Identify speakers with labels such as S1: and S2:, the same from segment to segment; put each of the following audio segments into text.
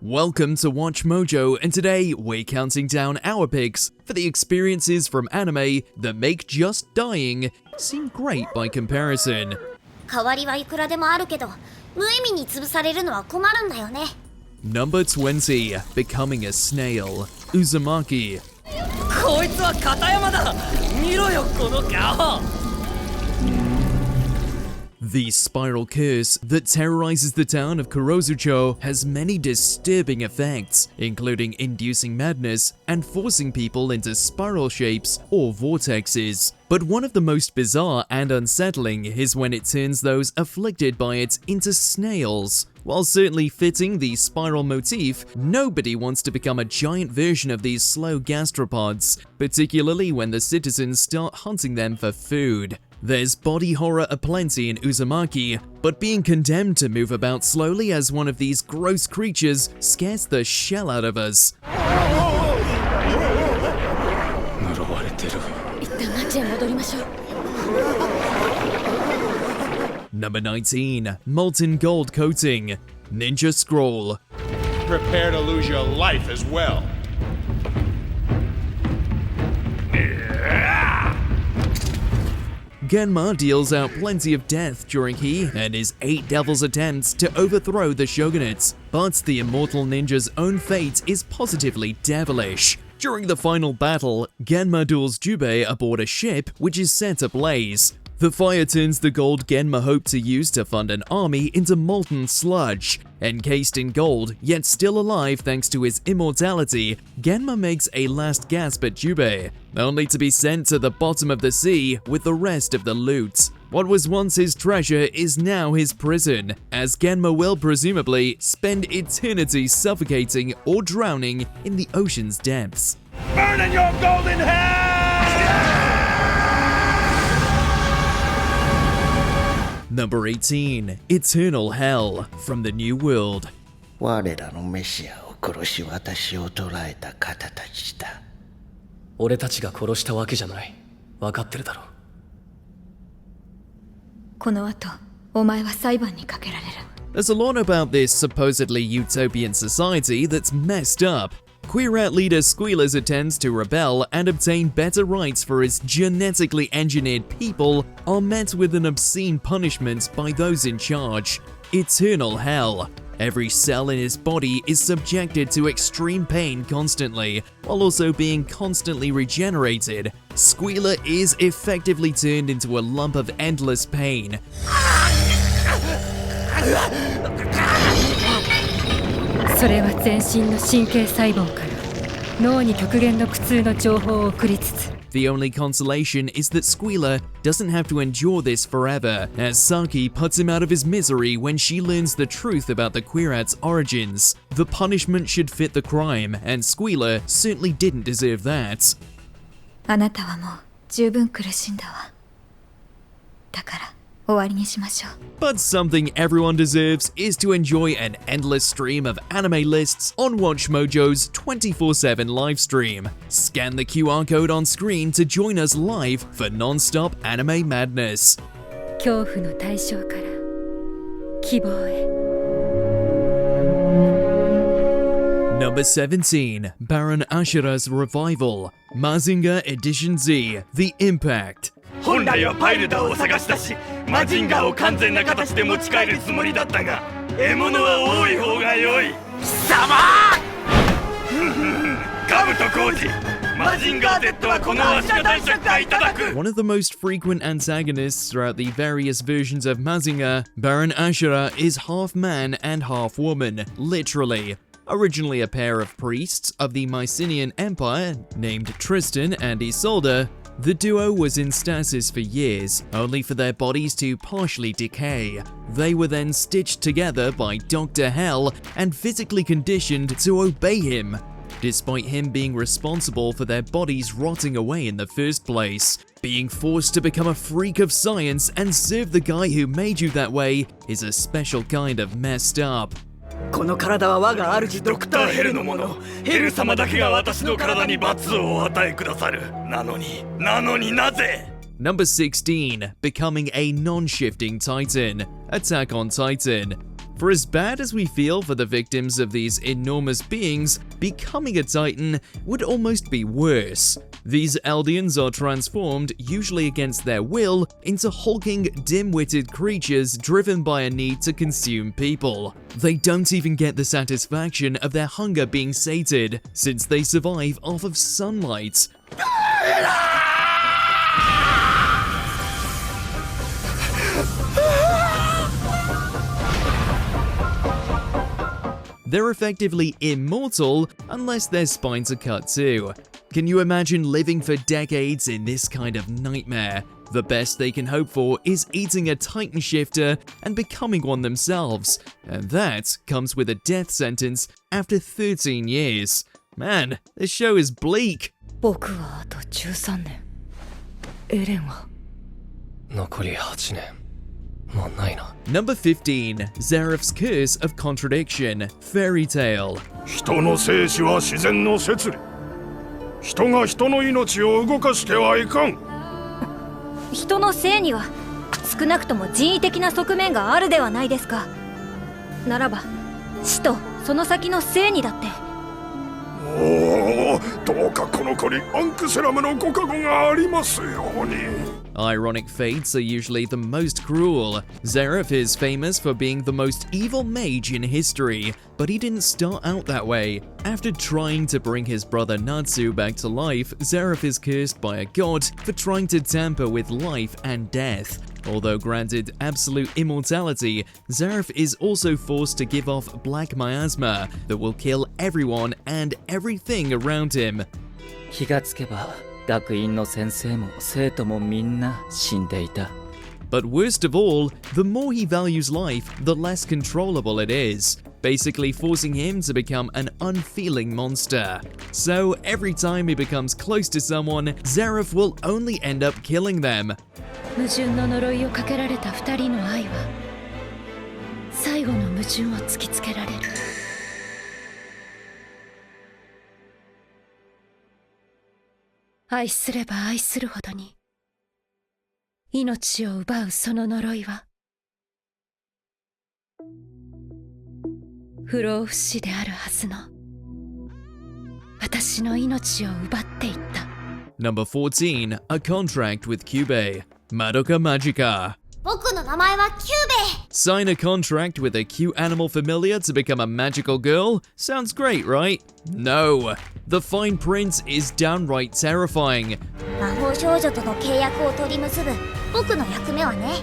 S1: Welcome to Watch Mojo, and today we're counting down our picks for the experiences from anime that make just dying seem great by comparison.
S2: 代わりはいくらでもあるけど、無意味に潰されるのは困るんだよね。
S1: Number 20, Becoming a Snail, Uzumaki.
S3: こいつは片山だ。見ろよこの顔。
S1: The spiral curse that terrorizes the town of Kurozucho has many disturbing effects, including inducing madness and forcing people into spiral shapes or vortexes. But one of the most bizarre and unsettling is when it turns those afflicted by it into snails. While certainly fitting the spiral motif, nobody wants to become a giant version of these slow gastropods, particularly when the citizens start hunting them for food. There's body horror aplenty in Uzumaki, but being condemned to move about slowly as one of these gross creatures scares the shell out of us. Number 19, Molten Gold Coating, Ninja Scroll.
S4: Prepare to lose your life as well.
S1: Genma deals out plenty of death during he and his 8 devils' attempts to overthrow the shogunate, but the immortal ninja's own fate is positively devilish. During the final battle, Genma duels Jubei aboard a ship which is set ablaze. The fire turns the gold Genma hoped to use to fund an army into molten sludge. Encased in gold, yet still alive thanks to his immortality, Genma makes a last gasp at Jubei, only to be sent to the bottom of the sea with the rest of the loot. What was once his treasure is now his prison, as Genma will presumably spend eternity suffocating or drowning in the ocean's depths.
S4: Burn in your golden hell!
S1: Number 18, Eternal Hell, from the New World.
S5: 我らのメシアを殺し私を捕らえた方たちだ。
S3: 俺たちが殺したわけじゃない。分かってるだろう。
S6: この後、お前は裁判にかけられる。
S1: There's a lot about this supposedly utopian society that's messed up. Queerat leader Squealers attempts to rebel and obtain better rights for his genetically engineered people are met with an obscene punishment by those in charge. Eternal hell. Every cell in his body is subjected to extreme pain constantly, while also being constantly regenerated. Squealer is effectively turned into a lump of endless pain.
S6: それは全身の神経細胞から脳に極限の苦痛の情報を送りつつ。
S1: The only consolation is that Squealer doesn't have to endure this forever, as Saki puts him out of his misery when she learns the truth about the Queerat's origins. The punishment should fit the crime, and Squealer certainly didn't deserve that.
S6: あなたはもう十分苦しんだわ。だから終わりにしましょう。
S1: But something everyone deserves is to enjoy an endless stream of anime lists on WatchMojo's 24/7 live stream. Scan the QR code on screen to join us live for non-stop anime madness.
S6: 恐怖の対象から希望へ。
S1: Number 17, Baron Ashura's Revival, Mazinger Edition Z, The Impact.
S7: 本来はパイルダーを探し出しマジンガーを完全な形で持ち帰るつもりだったが獲物は多い方が良い貴様カブトコウジマジンガー Z はこのわしが男爵がいただく
S1: One of the most frequent antagonists throughout the various versions of Mazinger, Baron Ashura is half man and half woman, literally. Originally a pair of priests of the Mycenaean Empire named Tristan and Isolde, the duo was in stasis for years, only for their bodies to partially decay. They were then stitched together by Dr. Hell and physically conditioned to obey him, despite him being responsible for their bodies rotting away in the first place. Being forced to become a freak of science and serve the guy who made you that way is a special kind of messed up.
S3: この体は我が主
S7: ドクターヘルのものヘル様だけが私の体に罰をお与えくださるなのになぜ
S1: Number 16, Becoming a Non-Shifting Titan, Attack on Titan. For as bad as we feel for the victims of these enormous beings, becoming a Titan would almost be worse. These Eldians are transformed, usually against their will, into hulking, dim-witted creatures driven by a need to consume people. They don't even get the satisfaction of their hunger being sated, since they survive off of sunlight. They're effectively immortal unless their spines are cut too. Can you imagine living for decades in this kind of nightmare? The best they can hope for is eating a Titan shifter and becoming one themselves, and that comes with a death sentence after 13 years. Man, this show is bleak.
S6: 僕はあと13年。エレンは
S8: 残り8年。もうないな。
S1: Number 15, Zeref's Curse of Contradiction, Fairy Tale.
S9: 人の生死は自然の摂理。人が人の命を動かしてはいかん。
S6: 人の生には少なくとも人為的な側面があるではないですか。ならば死とその先の生にだって。
S9: おお、どうかこの子にアンクセラムのご加護がありますように。
S1: Ironic fates are usually the most cruel. Zeref is famous for being the most evil mage in history, but he didn't start out that way. After trying to bring his brother Natsu back to life, Zeref is cursed by a god for trying to tamper with life and death. Although granted absolute immortality, Zeref is also forced to give off black miasma that will kill everyone and everything around him.
S3: 気がつけば学院の先生も生徒もみんな死んでいた。
S1: But worst of all, the more he values life, the less controllable it is, basically forcing him to become an unfeeling monster. So every time he becomes close to someone, Zeref will only end up killing them.
S6: 矛盾の呪いをかけられた2人の愛は最後の矛盾を突きつけられる。愛すれば愛するほどに命を奪うその呪いは不老不死であるはずの私の命を奪っていった。
S1: Number 14, A Contract with Kyubey, Madoka Magica.
S2: 僕の名前はキューベイ。
S1: Sign a contract with a cute animal familiar to become a magical girl? Sounds great, right? No. The fine print is downright terrifying.
S2: 魔法少女との契約を取り結ぶ僕の役目はね、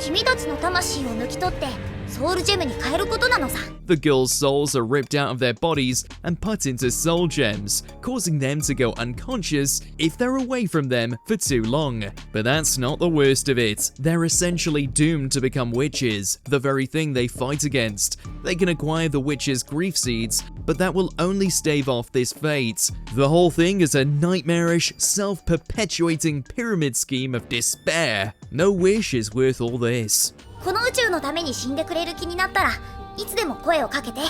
S2: 君たちの魂を抜き取ってソウルジェムに変えることなのさ。
S1: The girls' souls are ripped out of their bodies and put into soul gems, causing them to go unconscious if they're away from them for too long. But that's not the worst of it. They're essentially doomed to become witches, the very thing they fight against. They can acquire the witch's grief seeds, but that will only stave off this fate. The whole thing is a nightmarish, self-perpetuating pyramid scheme of despair. No wish is worth all this.
S2: この宇宙のために死んでくれる気になったらいつでも声をかけて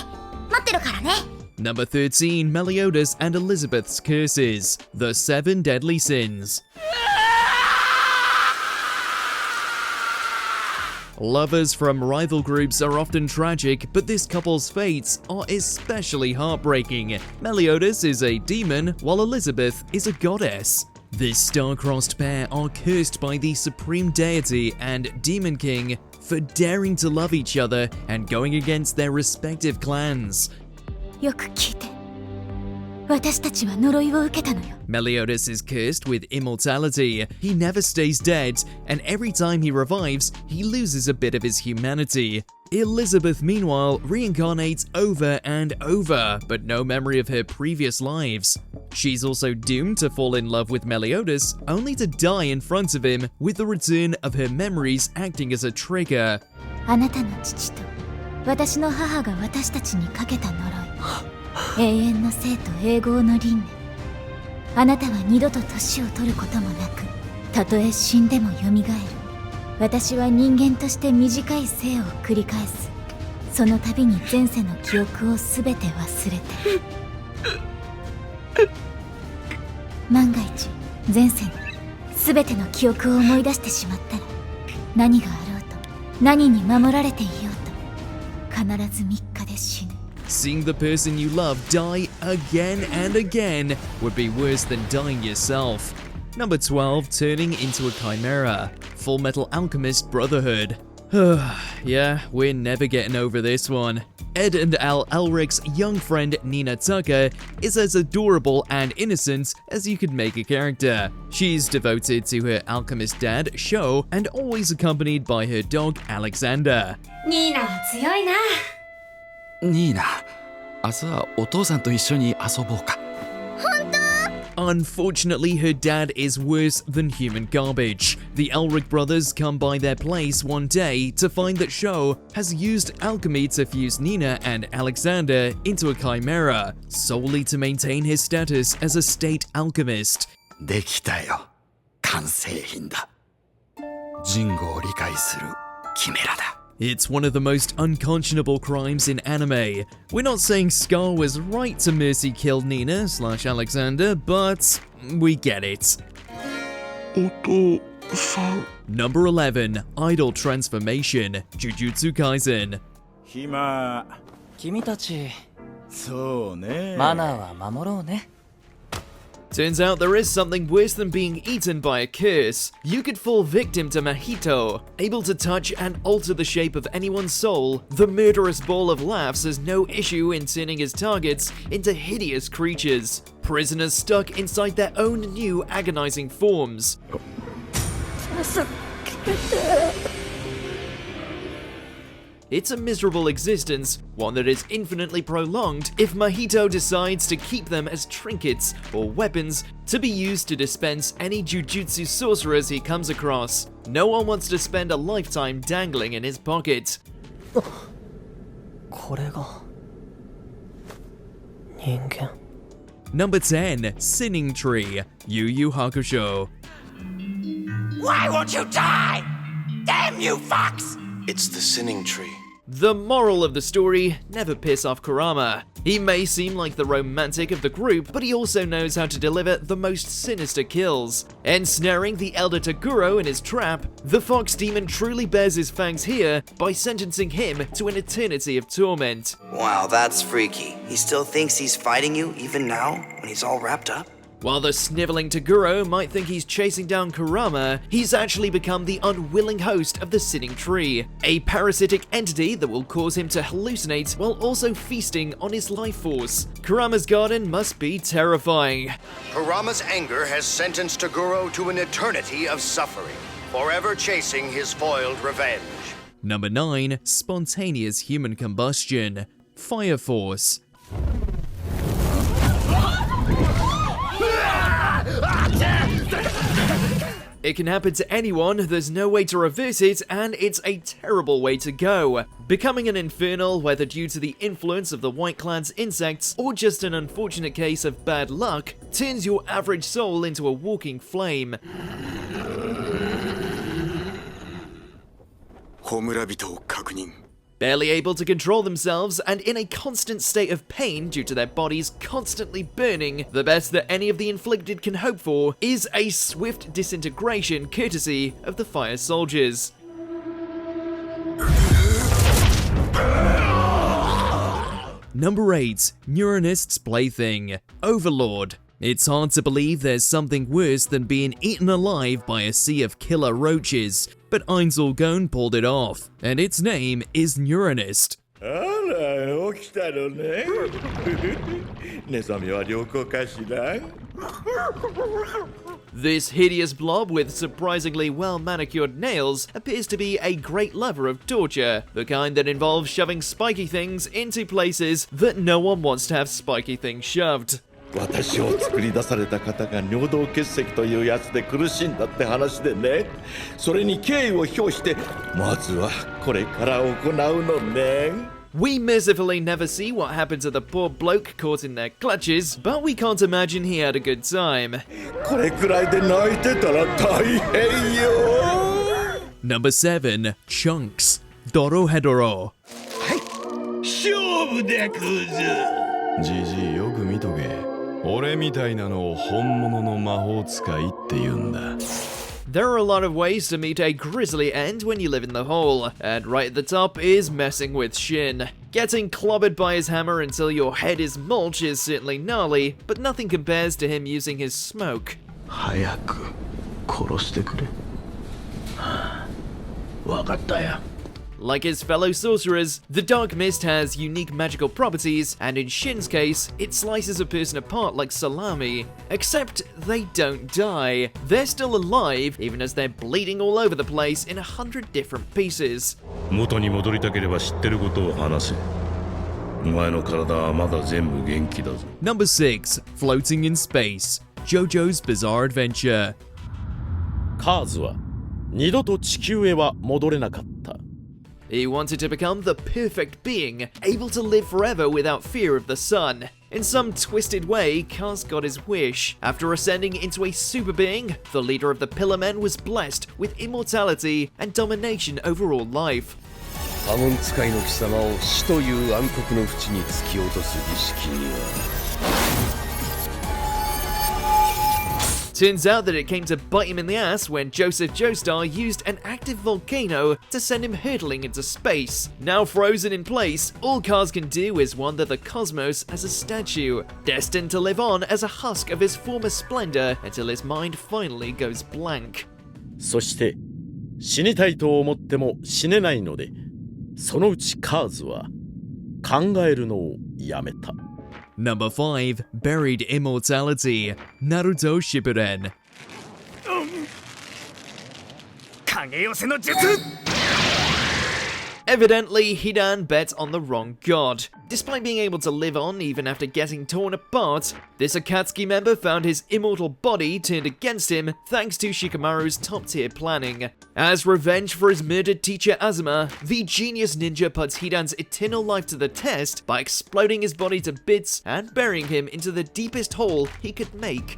S2: 待ってるからね。
S1: Number 13, Meliodas and Elizabeth's Curses, The Seven Deadly Sins. Lovers from rival groups are often tragic, but this couple's fates are especially heartbreaking. Meliodas is a demon, while Elizabeth is a goddess. This star-crossed pair are cursed by the supreme deity and demon king for daring to love each other and going against their respective clans.
S6: よく聞いて。私たちは呪いを受けたのよ。
S1: Meliodas is cursed with immortality. He never stays dead, and every time he revives, he loses a bit of his humanity. Elizabeth, meanwhile, reincarnates over and over, but no memory of her previous lives. She's also doomed to fall in love with Meliodas, only to die in front of him, with the return of her memories acting as a trigger.
S6: あなたの父と私の母が私たちにかけた呪い。永遠の生と永劫の輪廻。あなたは二度と年を取ることもなく、たとえ死んでも蘇る。私は人間として短い生を繰り返す。その度に前世の記憶をすべて忘れて。万が一前世のすべての記憶を思い出してしまったら、何があろうと何に守られていようと必ず3日で死ぬ。
S1: Seeing the person you love die again and again would be worse than dying yourself. Number 12, turning into a chimera. Fullmetal Alchemist Brotherhood. Yeah, we're never getting over this one. Ed and Al Elric's young friend Nina Tucker is as adorable and innocent as you could make a character. She's devoted to her alchemist dad, Sho, and always accompanied by her dog, Alexander.
S10: ニーナは強いな。
S11: ニーナ、明日はお父さんと一緒に遊ぼうか。
S1: Unfortunately, her dad is worse than human garbage. The Elric brothers come by their place one day to find that Sho has used alchemy to fuse Nina and Alexander into a chimera, solely to maintain his status as a state alchemist.
S11: できたよ。完成品だ。人語を理解するキメラだ。
S1: It's one of the most unconscionable crimes in anime. We're not saying Scar was right to mercy kill Nina/Alexander, but we get it. Number 11, Idol Transformation, Jujutsu Kaisen.
S3: 君たち、
S7: そうね。
S3: マナーは守ろうね。
S1: Turns out there is something worse than being eaten by a curse. You could fall victim to Mahito. Able to touch and alter the shape of anyone's soul, the murderous ball of laughs has no issue in turning his targets into hideous creatures. Prisoners stuck inside their own new agonizing forms. It's a miserable existence, one that is infinitely prolonged if Mahito decides to keep them as trinkets or weapons to be used to dispense any jujutsu sorcerers he comes across. No one wants to spend a lifetime dangling in his pocket.
S8: これが人間。
S1: Number 10, Sinning Tree, Yu Yu Hakusho.
S5: Why won't you die? Damn you, fox! It's the sinning tree.
S1: The moral of the story, never piss off Kurama. He may seem like the romantic of the group, but he also knows how to deliver the most sinister kills. Ensnaring the elder Taguro in his trap, the fox demon truly bears his fangs here by sentencing him to an eternity of torment.
S12: Wow, that's freaky. He still thinks he's fighting you even now, when he's all wrapped up?
S1: While the sniveling Taguro might think he's chasing down Kurama, he's actually become the unwilling host of the Sinning Tree, a parasitic entity that will cause him to hallucinate while also feasting on his life force. Kurama's garden must be terrifying.
S13: Kurama's anger has sentenced Taguro to an eternity of suffering, forever chasing his foiled revenge.
S1: Number 9, Spontaneous Human Combustion, Fire Force. It can happen to anyone, there's no way to reverse it, and it's a terrible way to go. Becoming an infernal, whether due to the influence of the White Clan's insects or just an unfortunate case of bad luck, turns your average soul into a walking flame. Barely able to control themselves and in a constant state of pain due to their bodies constantly burning, the best that any of the inflicted can hope for is a swift disintegration courtesy of the fire soldiers. Number 8, Neuronist's Plaything, Overlord. It's hard to believe there's something worse than being eaten alive by a sea of killer roaches, but Einzel Gon pulled it off, and its name is Neuronist. This hideous blob with surprisingly well-manicured nails appears to be a great lover of torture, the kind that involves shoving spiky things into places that no one wants to have spiky things shoved.
S14: 私を作り出された方が尿道結石というやつで苦しんだって話でね、それに敬意を表してまずはこれから行うのね。
S1: We mercifully never see what happened to the poor bloke caught in their clutches, but we can't imagine he had a good time.
S14: これくらいで泣いてたら大変よ。
S1: Number 7, Chunks, Dorohedoro.
S7: 勝負でクズ。
S15: じじいよく見とけ。俺みたいなのを本物の魔法使いって言うんだ。
S1: There are a lot of ways to meet a grisly end when you live in the hole, and right at the top is messing with Shin. Getting clobbered by his hammer until your head is mulch is certainly gnarly, but nothing compares to him using his smoke.
S10: 早く殺してくれ。わかったよ。
S1: Like his fellow sorcerers, the Dark Mist has unique magical properties, and in Shin's case, it slices a person apart like salami. Except they don't die. They're still alive, even as they're bleeding all over the place in 100 different pieces.
S15: 元に戻りたければ知ってることを話せ。お前の体はまだ全部元気だぞ。
S1: Number 6. Floating in Space. JoJo's Bizarre Adventure.
S14: カーズは二度と地球へは戻れなかった。
S1: He wanted to become the perfect being, able to live forever without fear of the sun. In some twisted way, Kaz got his wish. After ascending into a super being, the leader of the Pillar Men was blessed with immortality and domination over all life.
S16: 破門使いの貴様を死という暗黒の淵に突き落とす儀式には
S1: Turns out that it came to bite him in the ass when Joseph Joestar used an active volcano to send him hurtling into space. Now frozen in place, all Kaz can do is wander the cosmos as a statue, destined to live on as a husk of his former splendor until his mind finally goes blank.
S14: そして死にたいと思っても死ねないので、そのうちカーズは考えるのをやめた。
S1: Number 5. Buried Immortality. Naruto Shippuden.
S7: 影寄せの術
S1: Evidently, Hidan bet on the wrong god. Despite being able to live on even after getting torn apart, this Akatsuki member found his immortal body turned against him thanks to Shikamaru's top-tier planning. As revenge for his murdered teacher Azuma, the genius ninja puts Hidan's eternal life to the test by exploding his body to bits and burying him into the deepest hole he could make.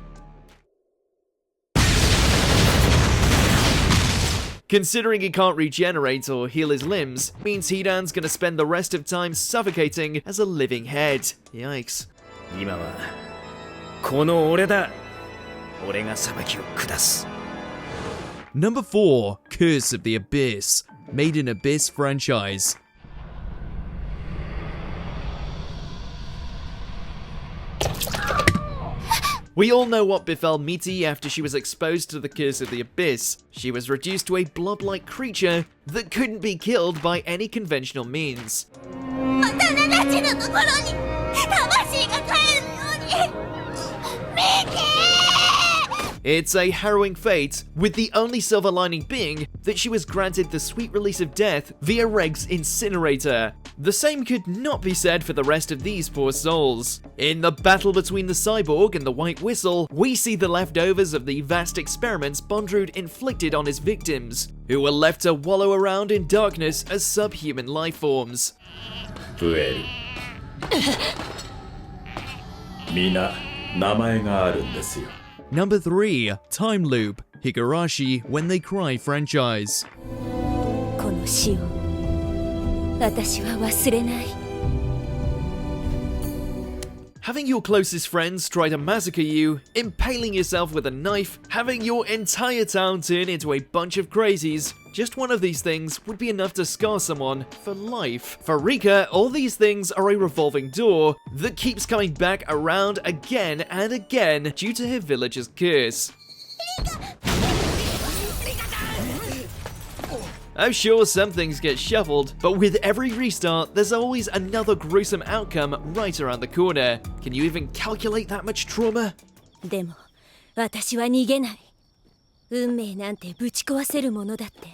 S1: Considering he can't regenerate or heal his limbs, means Hidan's gonna spend the rest of time suffocating as a living head. Yikes.
S7: 今はこの俺だ。俺が裁きを下す。
S1: Number 4. Curse of the Abyss. Made in Abyss franchise. We all know what befell Miti after she was exposed to the Curse of the Abyss. She was reduced to a blob-like creature that couldn't be killed by any conventional means. It's a harrowing fate, with the only silver lining being that she was granted the sweet release of death via Reg's incinerator. The same could not be said for the rest of these poor souls. In the battle between the cyborg and the White Whistle, we see the leftovers of the vast experiments Bondrewd inflicted on his victims, who were left to wallow around in darkness as subhuman life forms.
S15: プエルみんな名前があるんですよ。
S1: Number 3. Time Loop. Higurashi When They Cry franchise.
S6: この死を私は忘れない。
S1: Having your closest friends try to massacre you, impaling yourself with a knife, having your entire town turn into a bunch of crazies, just one of these things would be enough to scar someone for life. For Rika, all these things are a revolving door that keeps coming back around again and again due to her village's curse. Oh sure, some things get shuffled, but with every restart, there's always another gruesome outcome right around the corner. Can you even calculate that much trauma?
S6: でも私は逃げない。運命なんてぶち壊せるものだって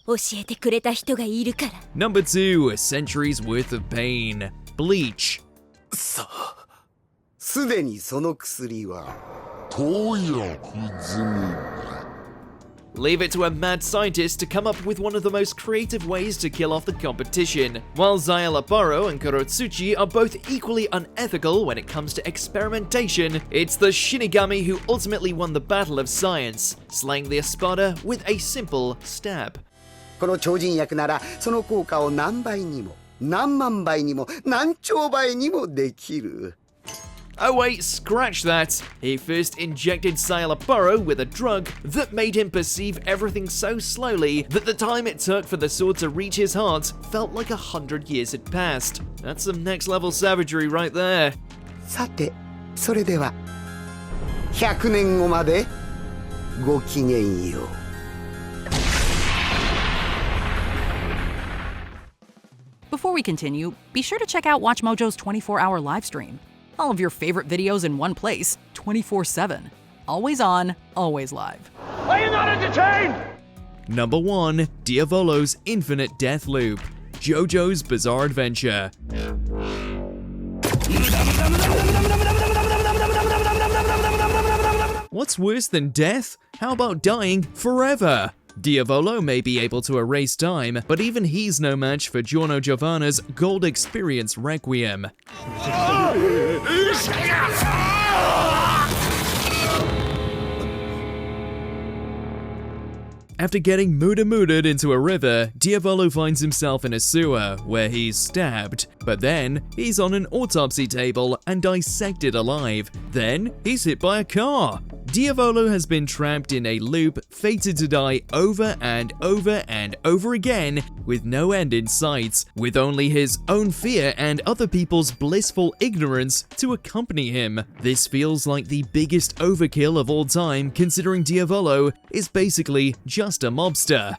S6: 教えてくれた人がいるから。
S1: Number 2. A Century's Worth of Pain. Bleach.
S11: さあ、すでにその薬は投薬済み。
S1: Leave it to a mad scientist to come up with one of the most creative ways to kill off the competition. While Zayalabaro and Kurotsuchi are both equally unethical when it comes to experimentation, it's the Shinigami who ultimately won the battle of science, slaying the Espada with a simple stab.
S11: この超人薬ならその効果を何倍にも何万倍にも何兆倍にもできる。
S1: Oh wait, scratch that. He first injected Sayalaburo with a drug that made him perceive everything so slowly that the time it took for the sword to reach his heart felt like 100 years had passed. That's some next level savagery right there.
S17: さて、それでは100年後までごきげんよう。
S18: Before we continue, be sure to check out WatchMojo's 24-hour live stream. All of your favorite videos in one place, 24/7. Always on, always live.
S4: Are you not entertained?
S1: Number 1. Diavolo's Infinite Death Loop. JoJo's Bizarre Adventure. What's worse than death? How about dying forever? Diavolo may be able to erase time, but even he's no match for Giorno Giovanna's Gold Experience Requiem. After getting muda-muda'd into a river, Diavolo finds himself in a sewer, where he's stabbed. But then, he's on an autopsy table and dissected alive. Then, he's hit by a car. Diavolo has been trapped in a loop, fated to die over and over and over again, with no end in sight, with only his own fear and other people's blissful ignorance to accompany him. This feels like the biggest overkill of all time, considering Diavolo is basically just a mobster.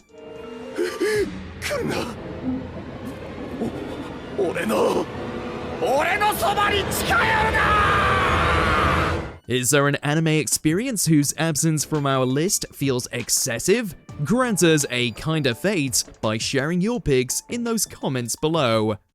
S1: Is there an anime experience whose absence from our list feels excessive? Grant us a kinda fate by sharing your picks in those comments below.